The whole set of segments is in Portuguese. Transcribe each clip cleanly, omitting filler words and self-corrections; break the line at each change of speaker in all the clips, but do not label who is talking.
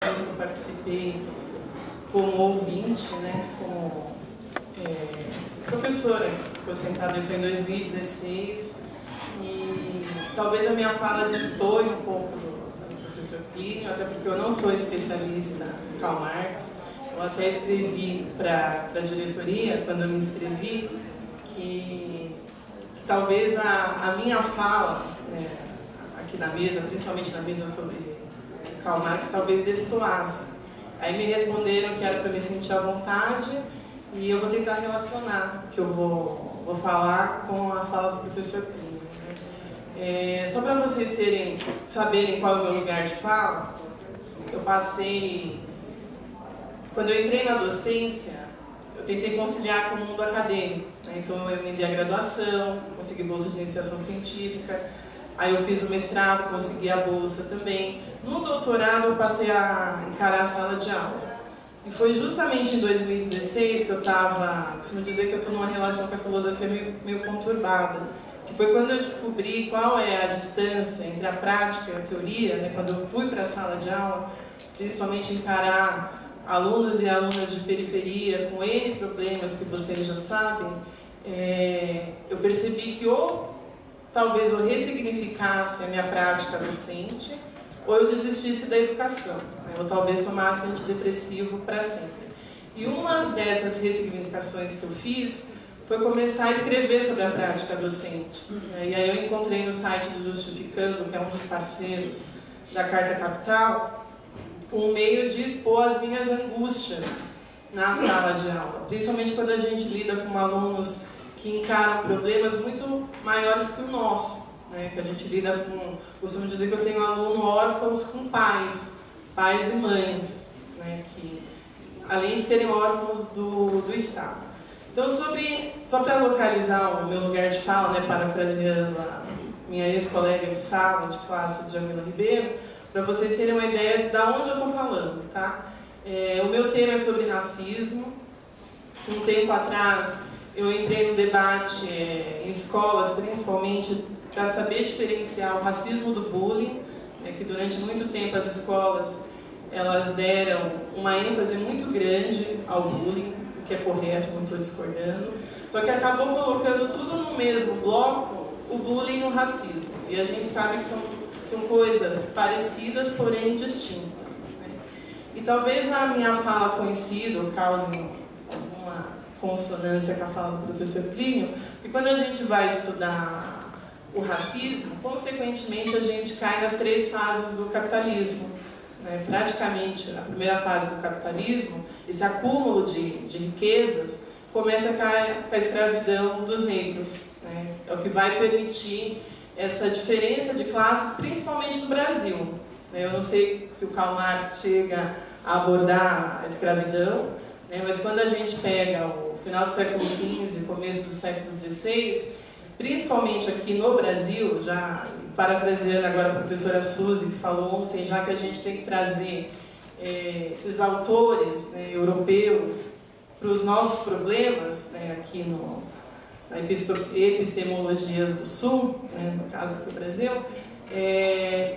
Eu participei como ouvinte, né, como professora, que foi sentada foi em 2016, e talvez a minha fala destoe um pouco do professor Plínio, até porque eu não sou especialista em Karl Marx. Eu até escrevi para a diretoria, quando eu me inscrevi, que talvez a minha fala, aqui na mesa, principalmente na mesa sobre Karl Marx, talvez destoasse. Aí me responderam que era para me sentir à vontade, e eu vou tentar relacionar o que eu vou falar com a fala do professor Plínio, né? Só para vocês saberem qual é o meu lugar de fala, eu passei... Quando eu entrei na docência, eu tentei conciliar com o mundo acadêmico, né? Então eu emendei a graduação, consegui bolsa de iniciação científica, aí eu fiz o mestrado, consegui a bolsa também. No doutorado eu passei a encarar a sala de aula. E foi justamente em 2016 que eu costumo dizer que eu estou numa relação com a filosofia meio conturbada, que foi quando eu descobri qual é a distância entre a prática e a teoria, né? Quando eu fui para a sala de aula, principalmente encarar alunos e alunas de periferia com N problemas que vocês já sabem, eu percebi que talvez eu ressignificasse a minha prática docente, ou eu desistisse da educação, né? Ou talvez tomasse antidepressivo para sempre. E uma dessas ressignificações que eu fiz foi começar a escrever sobre a prática docente, né? E aí eu encontrei no site do Justificando, que é um dos parceiros da Carta Capital, um meio de expor as minhas angústias na sala de aula, principalmente quando a gente lida com alunos que encaram problemas muito maiores que o nosso, né? Que a gente lida com... Costumo dizer que eu tenho aluno órfãos com pais e mães, né? Que, além de serem órfãos do Estado. Então, só para localizar o meu lugar de fala, né? Parafraseando a minha ex-colega de sala, de classe, Jamila Ribeiro, para vocês terem uma ideia de onde eu estou falando, tá? O meu tema é sobre racismo. Um tempo atrás, eu entrei no debate em escolas, principalmente, para saber diferenciar o racismo do bullying, que durante muito tempo as escolas elas deram uma ênfase muito grande ao bullying, o que é correto, não estou discordando, só que acabou colocando tudo no mesmo bloco, o bullying e o racismo. E a gente sabe que são coisas parecidas, porém distintas, né? E talvez a minha fala coincida ou cause alguma consonância com a fala do professor Plínio, porque quando a gente vai estudar o racismo, consequentemente a gente cai nas 3 fases do capitalismo, né? Praticamente, a primeira fase do capitalismo, esse acúmulo de riquezas, começa com a escravidão dos negros, né? É o que vai permitir essa diferença de classes, principalmente no Brasil. Eu não sei se o Karl Marx chega a abordar a escravidão, né? Mas quando a gente pega o final do século XV, começo do século XVI, principalmente aqui no Brasil, já parafraseando agora a professora Suzy, que falou ontem, já que a gente tem que trazer esses autores, né, europeus para os nossos problemas, né, aqui na epistemologias do Sul, né, no caso aqui do Brasil,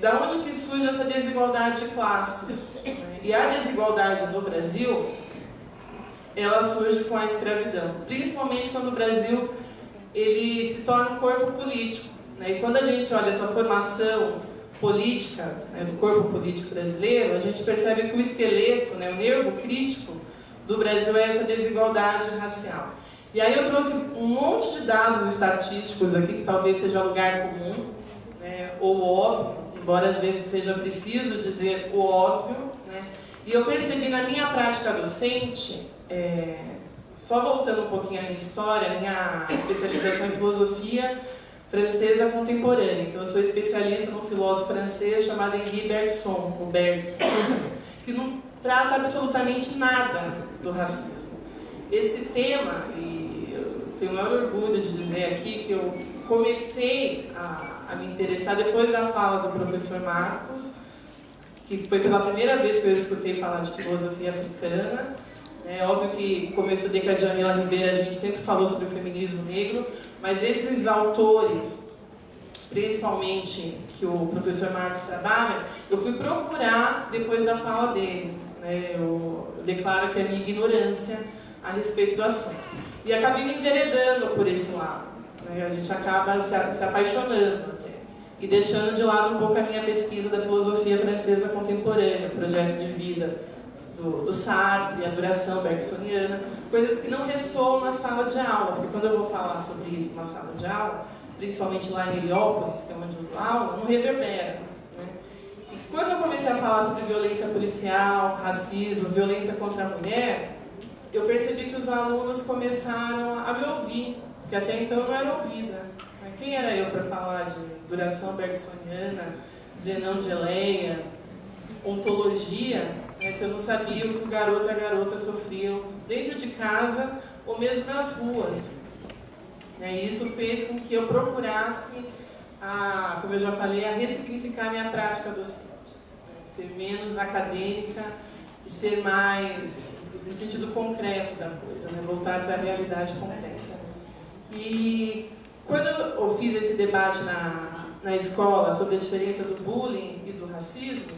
da onde que surge essa desigualdade de classes, né? E a desigualdade no Brasil, ela surge com a escravidão, principalmente quando o Brasil ele se torna um corpo político, né? E quando a gente olha essa formação política, né, do corpo político brasileiro, a gente percebe que o esqueleto, né, o nervo crítico do Brasil é essa desigualdade racial. E aí eu trouxe um monte de dados estatísticos aqui, que talvez seja lugar comum, né, ou óbvio, embora às vezes seja preciso dizer o óbvio, né? E eu percebi na minha prática docente, só voltando um pouquinho à minha história, a minha especialização em filosofia francesa contemporânea. Então eu sou especialista num filósofo francês chamado Henri Bergson, ou Bergson, que não trata absolutamente nada do racismo. Esse tema, e eu tenho o maior orgulho de dizer aqui, que eu comecei a me interessar depois da fala do professor Marcos, que foi pela primeira vez que eu escutei falar de filosofia africana. É óbvio que, como eu estudei com a Jamila Ribeiro, a gente sempre falou sobre o feminismo negro, mas esses autores, principalmente, que o professor Marcos trabalha, eu fui procurar depois da fala dele. Né? Eu declaro que é a minha ignorância a respeito do assunto. E acabei me enveredando por esse lado. Né? A gente acaba se apaixonando até. E deixando de lado um pouco a minha pesquisa da filosofia francesa contemporânea, o projeto de vida do Sartre, a duração bergsoniana, coisas que não ressoam na sala de aula, porque quando eu vou falar sobre isso na sala de aula, principalmente lá em Heliópolis, que é onde eu dou aula, não reverbera. Né? E quando eu comecei a falar sobre violência policial, racismo, violência contra a mulher, eu percebi que os alunos começaram a me ouvir, porque até então eu não era ouvida. Quem era eu para falar de duração bergsoniana, Zenão de Eleia, ontologia, né, se eu não sabia o que o garoto e a garota sofriam dentro de casa ou mesmo nas ruas. E isso fez com que eu procurasse, como eu já falei, a ressignificar minha prática docente. Ser menos acadêmica e ser mais no sentido concreto da coisa, né? Voltar para a realidade concreta. E quando eu fiz esse debate na escola sobre a diferença do bullying e do racismo,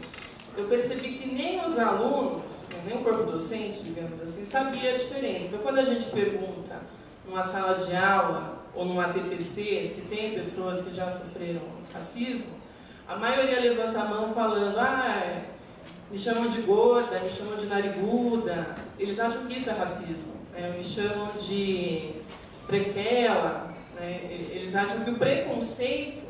eu percebi que nem os alunos, nem o corpo docente, digamos assim, sabia a diferença. Então, quando a gente pergunta numa sala de aula ou numa TPC se tem pessoas que já sofreram racismo, a maioria levanta a mão falando: me chamam de gorda, me chamam de nariguda. Eles acham que isso é racismo. Né? Me chamam de branquela. Né? Eles acham que o preconceito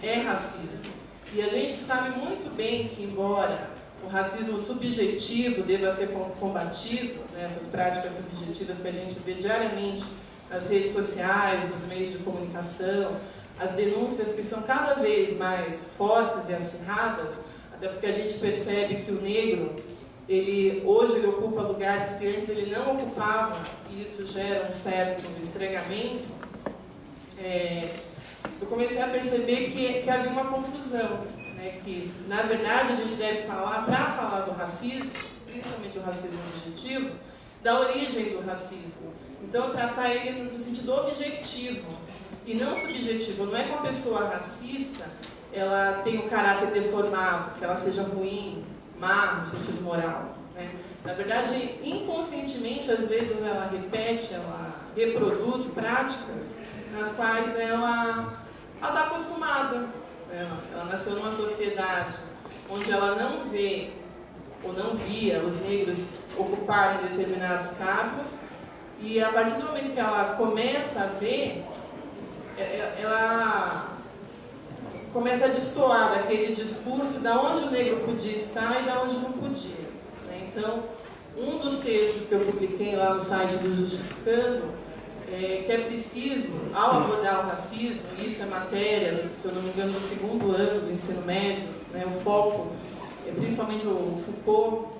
é racismo. E a gente sabe muito bem que, embora o racismo subjetivo deva ser combatido, né, essas práticas subjetivas que a gente vê diariamente nas redes sociais, nos meios de comunicação, as denúncias que são cada vez mais fortes e acirradas, até porque a gente percebe que o negro, hoje ele ocupa lugares que antes ele não ocupava, e isso gera um certo estranhamento. Eu comecei a perceber que havia uma confusão, né? Que, na verdade, a gente deve falar, para falar do racismo, principalmente o racismo objetivo, da origem do racismo. Então, tratar ele no sentido objetivo e não subjetivo. Não é que uma pessoa racista ela tem um caráter deformado, que ela seja ruim, má, no sentido moral. Né? Na verdade, inconscientemente, às vezes, ela repete, ela reproduz práticas nas quais ela está acostumada. Ela nasceu numa sociedade onde ela não vê ou não via os negros ocuparem determinados cargos, e a partir do momento que ela começa a ver, ela começa a destoar daquele discurso da onde o negro podia estar e da onde não podia. Então, um dos textos que eu publiquei lá no site do Justificando, que é preciso, ao abordar o racismo, e isso é matéria, se eu não me engano, do 2º ano do ensino médio, né, o foco é principalmente o Foucault.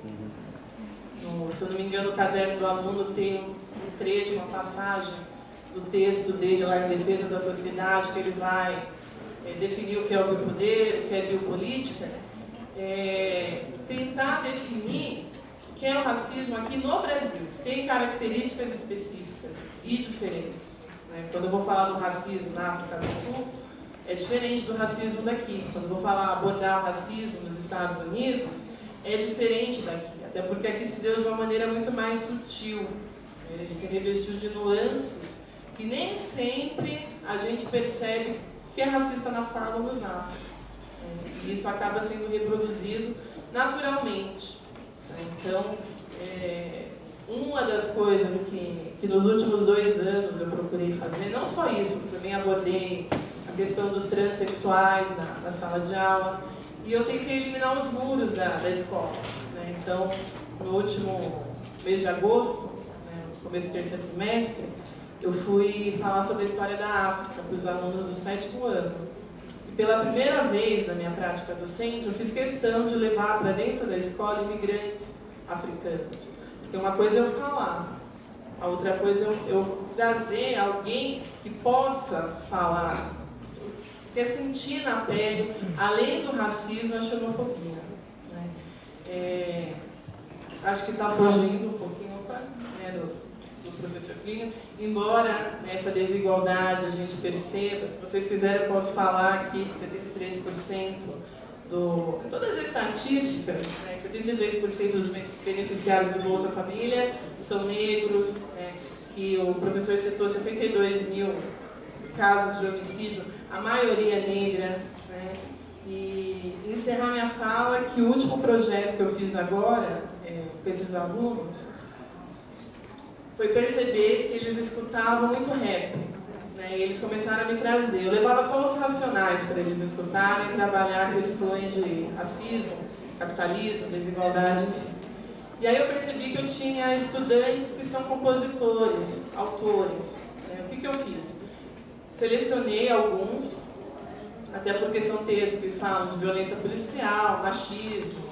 Se eu não me engano, o caderno do aluno tem um trecho, uma passagem do texto dele lá em Defesa da Sociedade, que ele vai definir o que é o biopoder, o que é biopolítica, tentar definir o que é o racismo aqui no Brasil. Tem características específicas e diferentes. Né? Quando eu vou falar do racismo na África do Sul, é diferente do racismo daqui. Quando eu vou abordar o racismo nos Estados Unidos, é diferente daqui. Até porque aqui se deu de uma maneira muito mais sutil. Ele se revestiu de nuances que nem sempre a gente percebe que é racista na fala ou nos atos. E isso acaba sendo reproduzido naturalmente. Então, uma das coisas que nos últimos 2 anos eu procurei fazer, não só isso, também abordei a questão dos transexuais na sala de aula, e eu tentei eliminar os muros da escola. Né? Então, no último mês de agosto, né, no começo do 3º trimestre, eu fui falar sobre a história da África para os alunos do 7º ano. E pela primeira vez na minha prática docente, eu fiz questão de levar para dentro da escola imigrantes africanos. Porque uma coisa é eu falar, a outra coisa é eu trazer alguém que possa falar, que é sentir na pele, além do racismo, a xenofobia. Né? Acho que está fugindo um pouquinho do professor Plínio, embora nessa desigualdade a gente perceba, se vocês quiserem eu posso falar aqui que 73% todas as estatísticas, né, 73% dos beneficiários do Bolsa Família são negros, né, que o professor citou 62 mil casos de homicídio, a maioria negra, né, e encerrar minha fala que o último projeto que eu fiz agora, com esses alunos, foi perceber que eles escutavam muito rap, né, e eles começaram a me trazer. Eu levava só os racionais para eles escutarem e trabalhar questões de racismo, capitalismo, desigualdade, enfim. E aí eu percebi que eu tinha estudantes que são compositores, autores. Né? O que eu fiz? Selecionei alguns, até porque são textos que falam de violência policial, machismo,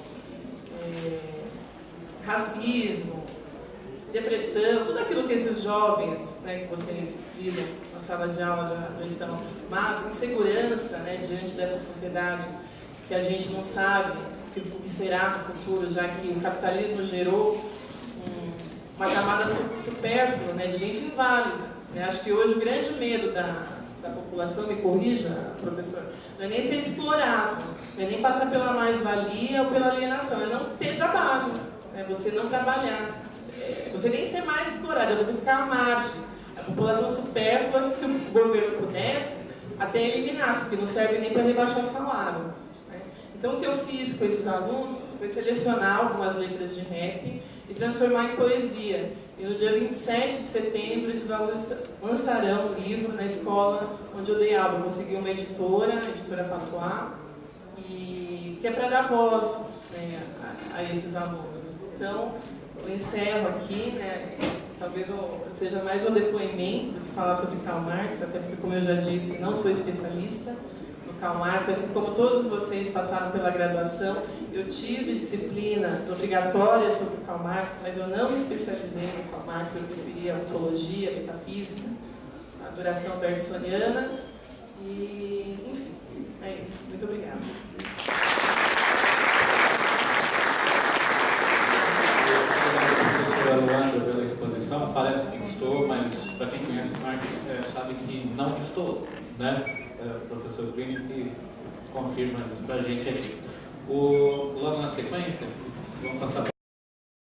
racismo, depressão, tudo aquilo que esses jovens, né, que vocês lidam na sala de aula já estão acostumados, insegurança, né, diante dessa sociedade que a gente não sabe o que será no futuro, já que o capitalismo gerou uma camada supérflua, né, de gente inválida. Né? Acho que hoje o grande medo da população, me corrija, professor, não é nem ser explorado, não é nem passar pela mais-valia ou pela alienação, é não ter trabalho, é você não trabalhar. Você nem ser mais explorado, é você ficar à margem. A população supérflua, que se o governo pudesse, até eliminasse, porque não serve nem para rebaixar salário. Né? Então, o que eu fiz com esses alunos foi selecionar algumas letras de rap e transformar em poesia. E no dia 27 de setembro, esses alunos lançarão um livro na escola onde eu dei aula. Eu consegui uma editora, a editora Patois, que é para dar voz, né, a esses alunos. Então, eu encerro aqui, né, talvez seja mais um depoimento do que falar sobre Karl Marx, até porque, como eu já disse, não sou especialista no Karl Marx, assim como todos vocês passaram pela graduação, eu tive disciplinas obrigatórias sobre Karl Marx, mas eu não me especializei no Karl Marx, eu preferi a ontologia, a metafísica, a duração bergsoniana, e, enfim, é isso. Muito obrigada.
Luanda pela exposição, parece que gostou, mas para quem conhece Marx sabe que não gostou, né? O professor Plínio que confirma isso para a gente aqui. Logo na sequência, vamos passar